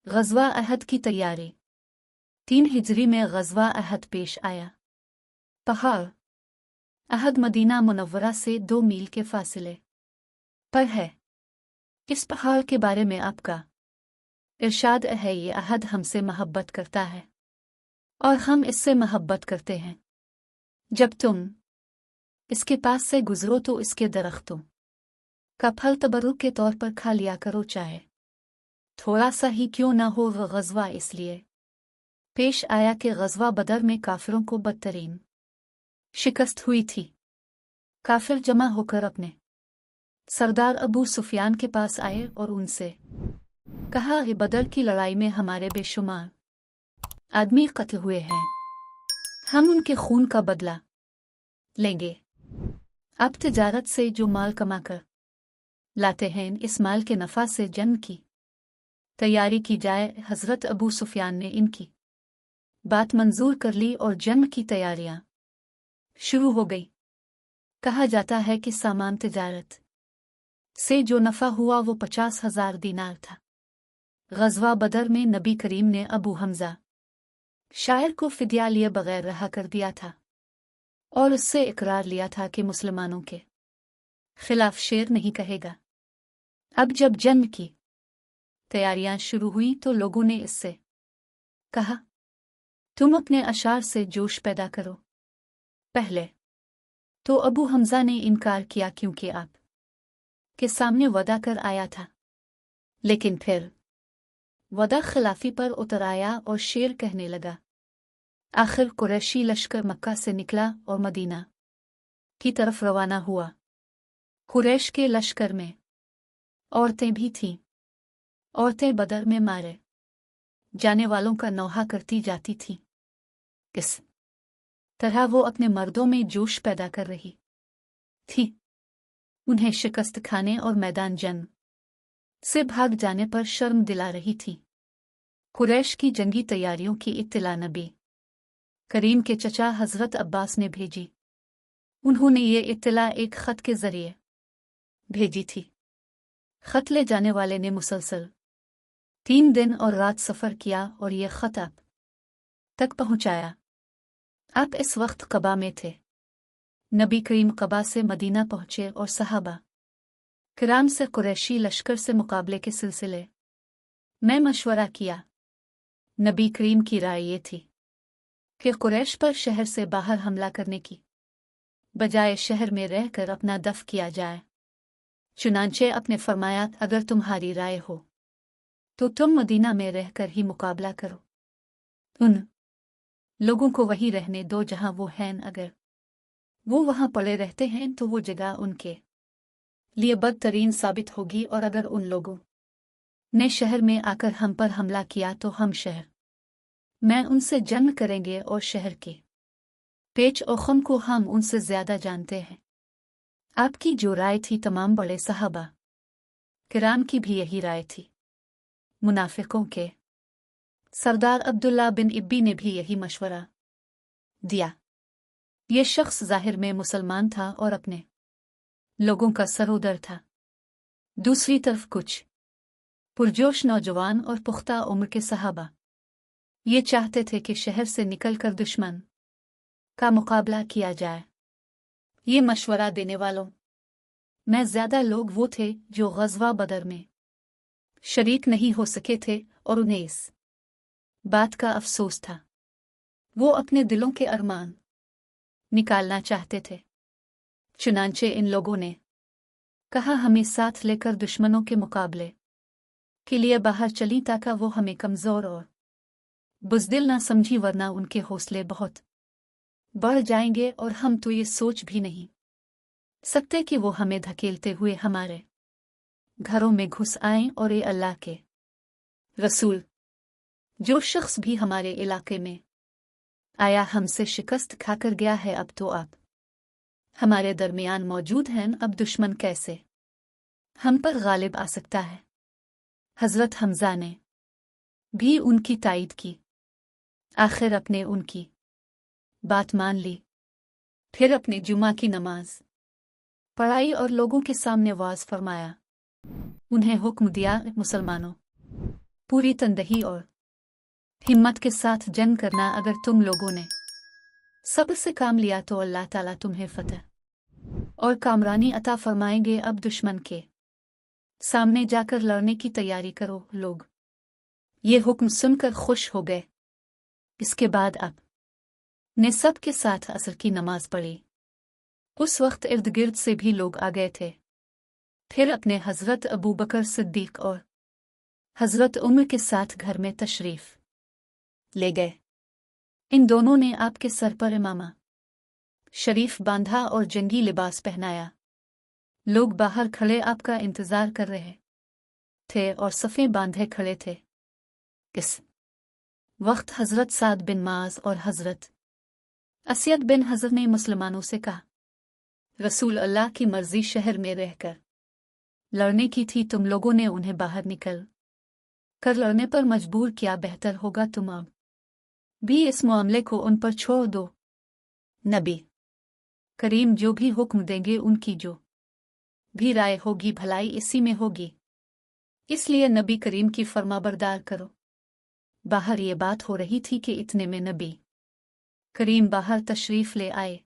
ग़ज़वा अहद की तैयारी। 3 हिजरी में ग़ज़वा अहद पेश आया। पहाड़ अहद मदीना मुनव्वरा से 2 मील के फासले पर है। इस पहाड़ के बारे में आपका इरशाद है, ये अहद हमसे मोहब्बत करता है और हम इससे मोहब्बत करते हैं। जब तुम इसके पास से गुजरो तो इसके दरख्तों का फल तबर्रुक के तौर पर खा लिया करो, चाहे थोड़ा सा ही क्यों न हो। ग़ज़वा इसलिए पेश आया कि ग़ज़वा बदर में काफिरों को बदतरीन शिकस्त हुई थी। काफिर जमा होकर अपने सरदार अबू सुफियान के पास आए और उनसे कहा, बदर की लड़ाई में हमारे बेशुमार आदमी कत्ल हुए हैं, हम उनके खून का बदला लेंगे। अब तिजारत से जो माल कमाकर लाते हैं, इस माल के नफ़ा से जंग की तैयारी की जाए। हज़रत अबू सुफियान ने इनकी बात मंजूर कर ली और जंग की तैयारियां शुरू हो गई। कहा जाता है कि सामान तिजारत से जो नफ़ा हुआ वो 50,000 दीनार था। ग़ज़वा बदर में नबी करीम ने अबू हमज़ा शायर को फ़िदिया लिए बग़ैर रहा कर दिया था और उससे इकरार लिया था कि मुसलमानों के खिलाफ शेर नहीं कहेगा। अब जब जंग की तैयारियां शुरू हुई तो लोगों ने इससे कहा, तुम अपने अशार से जोश पैदा करो। पहले तो अबू हमज़ा ने इनकार किया क्योंकि आप के सामने वदा कर आया था, लेकिन फिर वदा खिलाफी पर उतर आया और शेर कहने लगा। आखिर कुरैशी लश्कर मक्का से निकला और मदीना की तरफ रवाना हुआ। कुरैश के लश्कर में औरतें भी थीं। औरतें बदर में मारे जाने वालों का नौहा करती जाती थीं। किस तरह वो अपने मर्दों में जोश पैदा कर रही थी, उन्हें शिकस्त खाने और मैदान जंग से भाग जाने पर शर्म दिला रही थी। कुरैश की जंगी तैयारियों की इत्तला नबी करीम के चचा हज़रत अब्बास ने भेजी। उन्होंने ये इत्तला एक ख़त के ज़रिए भेजी थी। ख़त ले जाने वाले ने मुसलसल 3 दिन और रात सफ़र किया और ये ख़त आप तक पहुँचाया। आप इस वक्त क़बा में थे। नबी करीम क़बा से मदीना पहुँचे और सहाबा किराम से कुरैशी लश्कर से मुकाबले के सिलसिले में मशवरा किया। नबी करीम की राय ये थी कि कुरैश पर शहर से बाहर हमला करने की बजाय शहर में रहकर अपना दफ़ किया जाए। चुनांचे अपने फरमाया, अगर तुम्हारी राय हो तो तुम मदीना में रहकर ही मुकाबला करो। उन लोगों को वहीं रहने दो जहां वो हैं। अगर वो वहां पड़े रहते हैं तो वो जगह उनके लिए बदतरीन साबित होगी, और अगर उन लोगों ने शहर में आकर हम पर हमला किया तो हम शहर में उनसे जंग करेंगे और शहर के पेच और ख़म को हम उनसे ज़्यादा जानते हैं। आपकी जो राय थी तमाम बड़े सहाबा किराम की भी यही राय थी। मुनाफिकों के सरदार अब्दुल्ला बिन इब्बी ने भी यही मशवरा दिया। ये शख्स ज़ाहिर में मुसलमान था और अपने लोगों का सरोदर था। दूसरी तरफ कुछ पुरजोश नौजवान और पुख्ता उम्र के सहाबा ये चाहते थे कि शहर से निकलकर दुश्मन का मुकाबला किया जाए। ये मशवरा देने वालों में ज़्यादा लोग वो थे जो ग़ज़वा बदर में शरीक नहीं हो सके थे और उन्हें इस बात का अफसोस था। वो अपने दिलों के अरमान निकालना चाहते थे। चुनांचे इन लोगों ने कहा, हमें साथ लेकर दुश्मनों के मुकाबले के लिए बाहर चली ताकि वो हमें कमज़ोर और बुज़दिल ना समझी, वरना उनके हौसले बहुत बढ़ जाएंगे और हम तो ये सोच भी नहीं सकते कि वो हमें धकेलते हुए हमारे घरों में घुस आएं। और ये अल्लाह के रसूल, जो शख्स भी हमारे इलाके में आया हमसे शिकस्त खाकर गया है, अब तो आप हमारे दरमियान मौजूद हैं। अब दुश्मन कैसे हम पर गालिब आ सकता है। हज़रत हमज़ा ने भी उनकी तायीद की। आखिर अपने उनकी बात मान ली। फिर अपने जुमा की नमाज पढ़ाई और लोगों के सामने वाज फरमाया। उन्हें हुक्म दिया, मुसलमानों, पूरी तनदही और हिम्मत के साथ जंग करना। अगर तुम लोगों ने सब्र से काम लिया तो अल्लाह ताला तुम्हें फतह और कामरानी अता फरमाएंगे। अब दुश्मन के सामने जाकर लड़ने की तैयारी करो। लोग ये हुक्म सुनकर खुश हो गए। इसके बाद अब ने सब के साथ असर की नमाज पढ़ी। उस वक्त इर्द गिर्द से भी लोग आ गए थे। फिर अपने हज़रत अबू बकर सिद्दीक और हज़रत उमर के साथ घर में तशरीफ़ ले गए। इन दोनों ने आपके सर पर इमामा शरीफ बांधा और जंगी लिबास पहनाया। लोग बाहर खड़े आपका इंतज़ार कर रहे थे और सफ़ें बांधे खड़े थे। इस वक्त हज़रत साद बिन माज और हज़रत असयद बिन हज़र ने मुसलमानों से कहा, रसूल अल्लाह की मर्जी शहर में रहकर लड़ने की थी, तुम लोगों ने उन्हें बाहर निकल कर लड़ने पर मजबूर किया। बेहतर होगा तुम अब भी इस मामले को उन पर छोड़ दो। नबी करीम जो भी हुक्म देंगे, उनकी जो भी राय होगी भलाई इसी में होगी, इसलिए नबी करीम की फरमाबरदार करो। बाहर ये बात हो रही थी कि इतने में नबी करीम बाहर तशरीफ ले आए।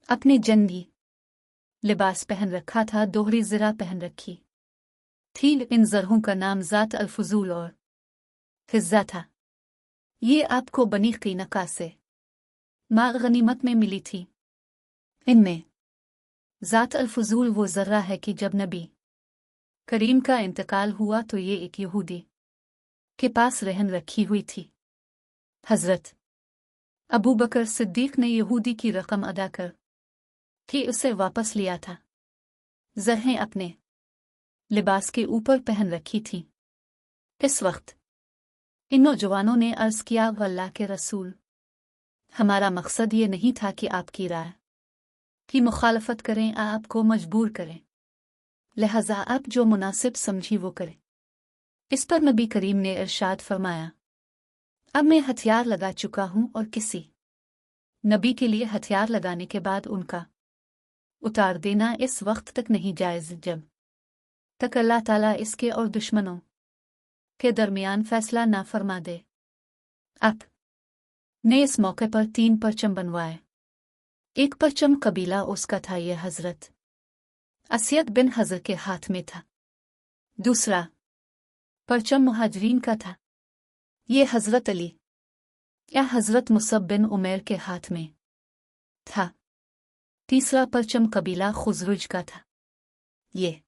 अपने जंगी लिबास पहन रखा था, दोहरी ज़रा पहन रखी थी। इन ज़रहों का नाम ज़ात अल-फुज़ूल और फिज़्ज़ा था। ये आपको बनी क़ीनक़ा से माल गनीमत में मिली थी। इनमें ज़ात अल-फुज़ूल वो ज़र्रा है कि जब नबी करीम का इंतकाल हुआ तो ये एक यहूदी के पास रहन रखी हुई थी। हज़रत अबू बकर सिद्दीक ने यहूदी की रकम अदा कर के उसे वापस लिया था। ज़रहें अपने लिबास के ऊपर पहन रखी थी। इस वक्त इन नौजवानों ने अर्ज़ किया, अल्लाह के रसूल, हमारा मकसद ये नहीं था कि आपकी राय की मुखालफत करें, आपको मजबूर करें, लिहाजा आप जो मुनासिब समझी वो करें। इस पर नबी करीम ने इरशाद फरमाया, अब मैं हथियार लगा चुका हूं और किसी नबी के लिए हथियार लगाने के बाद उनका उतार देना इस वक्त तक नहीं जायज़ जब तक अल्लाह ताला इसके और दुश्मनों के दरमियान फैसला ना फरमा दे। आप ने इस मौके पर 3 परचम बनवाए। एक परचम कबीला उसका था, यह हज़रत असयद बिन हज़र के हाथ में था। दूसरा परचम मुहाजिरीन का था, ये हज़रत अली या हज़रत मुसब बिन उमैर के हाथ में था। तीसरा परचम कबीला खुज़रुज का था, ये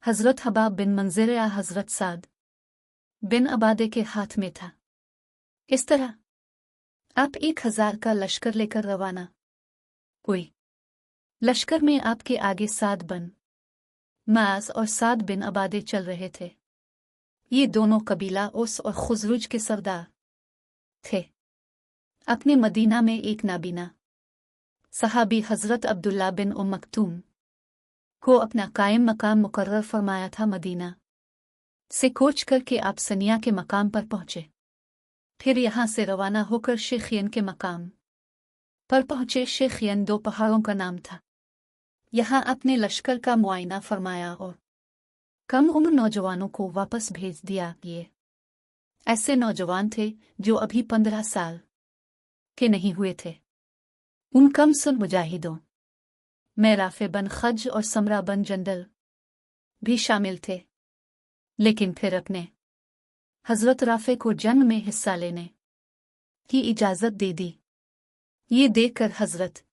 हज़रत हबाब बिन मंज़िर या हज़रत साद बिन अबादे के हाथ में था। इस तरह आप 1000 का लश्कर लेकर रवाना हुए। लश्कर में आपके आगे साद बिन माज और साद बिन अबादे चल रहे थे। ये दोनों कबीला उस और खुज़रुज के सरदार थे। अपने मदीना में एक नाबीना सहाबी हज़रत अब्दुल्ला बिन मक्तूम को अपना कायम मकाम मुकर्रर फरमाया था। मदीना से कोच करके आप सनिया के मकाम पर पहुंचे। फिर यहाँ से रवाना होकर शेखियन के मकाम पर पहुंचे। शेखियन 2 पहाड़ों का नाम था। यहाँ अपने लश्कर का मुआयना फरमाया और कम उम्र नौजवानों को वापस भेज दिया। ये ऐसे नौजवान थे जो अभी 15 साल के नहीं हुए थे। उन कमसन मुजाहिदों में राफे बन खज और समरा बन जंदल भी शामिल थे। लेकिन फिर अपने हज़रत राफे को जंग में हिस्सा लेने की इजाज़त दे दी। ये देखकर हज़रत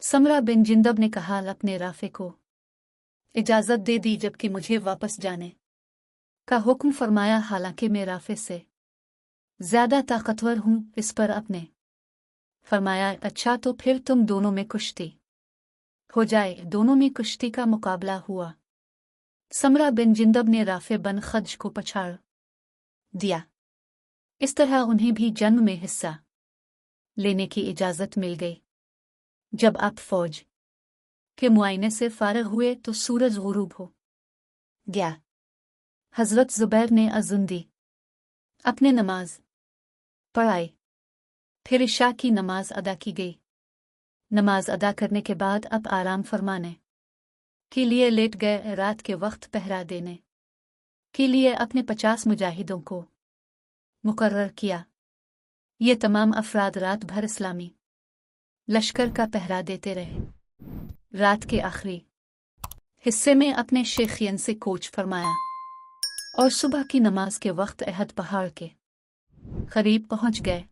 समरा बिन जिंदब ने कहा, अपने राफे को इजाज़त दे दी जबकि मुझे वापस जाने का हुक्म फरमाया, हालांकि मैं राफे से ज़्यादा ताकतवर हूँ। इस पर अपने फरमाया, अच्छा तो फिर तुम दोनों में कुश्ती हो जाए। दोनों में कुश्ती का मुकाबला हुआ। समरा बिन जिंदब ने राफे बन खज को पछाड़ दिया। इस तरह उन्हें भी जंग में हिस्सा लेने की इजाज़त मिल गई। जब आप फौज के मुआयने से फारिग हुए तो सूरज गुरूब हो गया। हज़रत ज़ुबैर ने अज़ुन दी, अपने नमाज पढ़ाई। फिर इशा की नमाज अदा की गई। नमाज अदा करने के बाद अब आराम फरमाने के लिए लेट गए। रात के वक्त पहरा देने کے لیے اپنے 50 مجاہدوں کو مقرر کیا۔ یہ تمام افراد رات بھر اسلامی لشکر کا پہرا دیتے رہے۔ رات کے آخری حصے میں اپنے شیخین سے کوچ فرمایا اور صبح کی نماز کے وقت احد پہاڑ کے قریب پہنچ گئے۔